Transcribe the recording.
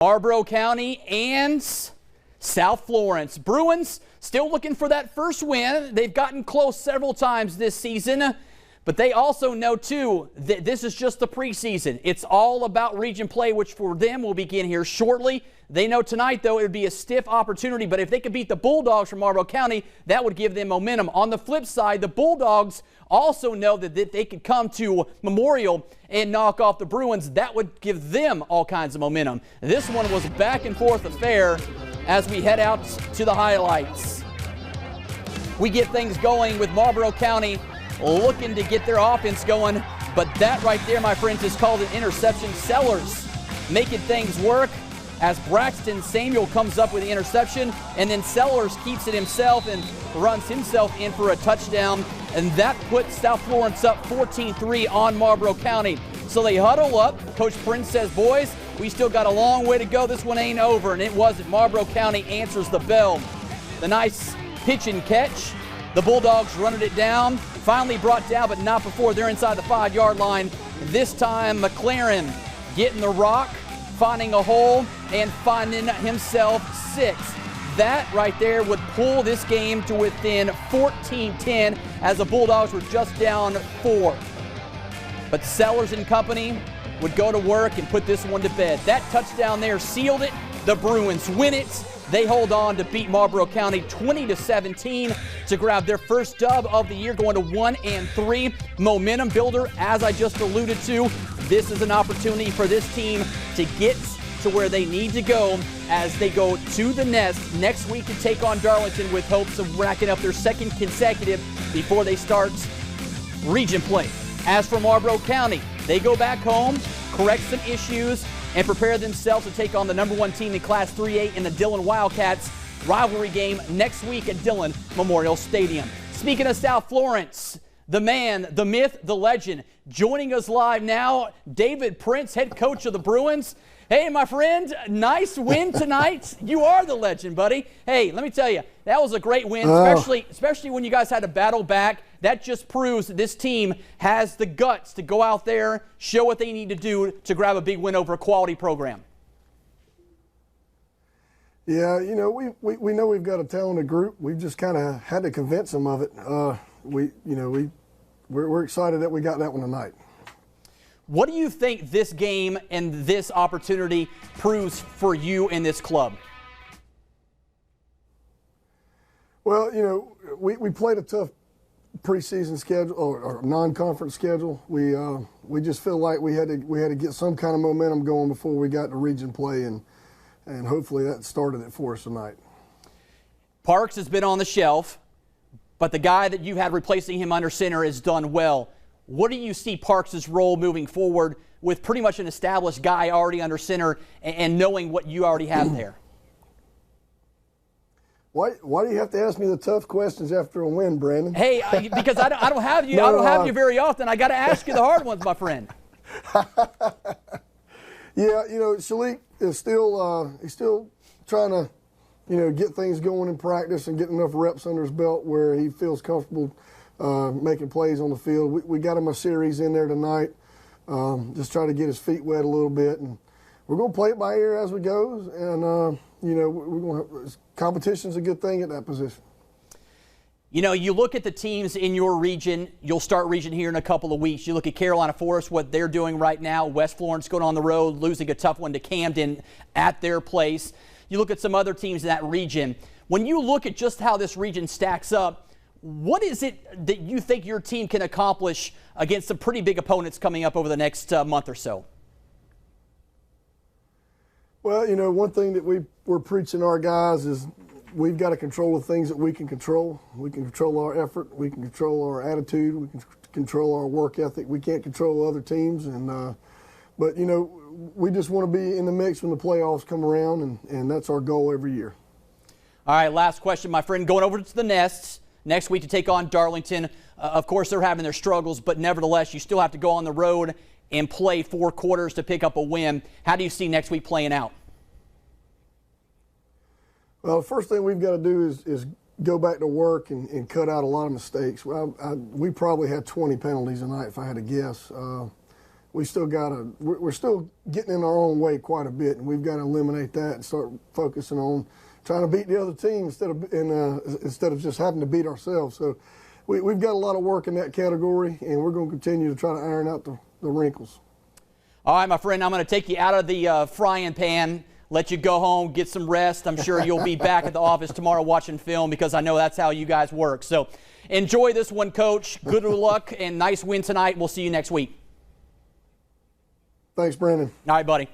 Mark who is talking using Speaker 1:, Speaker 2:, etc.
Speaker 1: Marlboro County and South Florence. Bruins still looking for that first win. They've gotten close several times this season, but they also know, too, that this is just the preseason. It's all about region play, which for them will begin here shortly. They know tonight, though, it would be a stiff opportunity, but if they could beat the Bulldogs from Marlboro County, that would give them momentum. On the flip side, the Bulldogs also know that they could come to Memorial and knock off the Bruins. That would give them all kinds of momentum. This one was a back-and-forth affair as we head out to the highlights. We get things going with Marlboro County looking to get their offense going, but that right there, my friends, is called an interception. Sellers making things work as Braxton Samuel comes up with the interception, and then Sellers keeps it himself and runs himself in for a touchdown, and that puts South Florence up 14-3 on Marlboro County. So they huddle up. Coach Prince says, boys, we still got a long way to go. This one ain't over, and it wasn't. Marlboro County answers the bell. The nice pitch and catch. The Bulldogs running it down. Finally brought down, but not before they're inside the 5-yard line. This time, McLaren getting the rock, finding a hole, and finding himself 6. That right there would pull this game to within 14-10 as the Bulldogs were just down 4. But Sellers and company would go to work and put this one to bed. That touchdown there sealed it. The Bruins win it. They hold on to beat Marlboro County 20-17 to grab their first dub of the year, going to 1-3. Momentum builder, as I just alluded to. This is an opportunity for this team to get to where they need to go as they go to the nest next week to take on Darlington with hopes of racking up their second consecutive before they start region play. As for Marlboro County, they go back home, correct some issues, and prepare themselves to take on the #1 team in Class 3A in the Dillon Wildcats. Rivalry game next week at Dillon Memorial Stadium. Speaking of South Florence, the man, the myth, the legend, joining us live now, David Prince, head coach of the Bruins. Hey, my friend, nice win tonight. You are the legend, buddy. Hey, let me tell you, that was a great win, especially when you guys had to battle back. That just proves that this team has the guts to go out there, show what they need to do to grab a big win over a quality program.
Speaker 2: Yeah, you know, we know we've got a talented group. We've just kind of had to convince them of it. We're excited that we got that one tonight.
Speaker 1: What do you think this game and this opportunity proves for you and this club?
Speaker 2: Well, you know, we played a tough preseason schedule or non-conference schedule. We just feel like we had to get some kind of momentum going before we got to region play, and hopefully that started it for us tonight.
Speaker 1: Parks has been on the shelf, but the guy that you had replacing him under center has done well. What do you see Parks' role moving forward with pretty much an established guy already under center and knowing what you already have there?
Speaker 2: Why do you have to ask me the tough questions after a win, Brandon?
Speaker 1: Hey, because I don't have you. I don't have you very often. I got to ask you the hard ones, my friend.
Speaker 2: Yeah, you know, Shalik is still he's still trying to, you know, get things going in practice and get enough reps under his belt where he feels comfortable making plays on the field. We got him a series in there tonight, just try to get his feet wet a little bit, and we're going to play it by ear as we go. And you know, competition's a good thing at that position.
Speaker 1: You know, you look at the teams in your region. You'll start region here in a couple of weeks. You look at Carolina Forest, what they're doing right now. West Florence going on the road, losing a tough one to Camden at their place. You look at some other teams in that region. When you look at just how this region stacks up, what is it that you think your team can accomplish against some pretty big opponents coming up over the next month or so?
Speaker 2: Well, you know, one thing that we're preaching our guys is we've got to control the things that we can control. We can control our effort. We can control our attitude. We can control our work ethic. We can't control other teams. But, you know, we just want to be in the mix when the playoffs come around, and that's our goal every year.
Speaker 1: All right, last question, my friend. Going over to the Nests next week to take on Darlington. Of course, they're having their struggles, but nevertheless, you still have to go on the road and play 4 quarters to pick up a win. How do you see next week playing out?
Speaker 2: Well, the first thing we've got to do is go back to work and cut out a lot of mistakes. We probably had 20 penalties tonight, if I had to guess. we're still getting in our own way quite a bit, and we've got to eliminate that and start focusing on trying to beat the other team instead of just having to beat ourselves. So we've got a lot of work in that category, and we're going to continue to try to iron out the wrinkles.
Speaker 1: All right, my friend, I'm going to take you out of the frying pan, let you go home, get some rest. I'm sure you'll be back at the office tomorrow watching film because I know that's how you guys work. So enjoy this one, Coach. Good luck and nice win tonight. We'll see you next week.
Speaker 2: Thanks, Brandon.
Speaker 1: All right, buddy.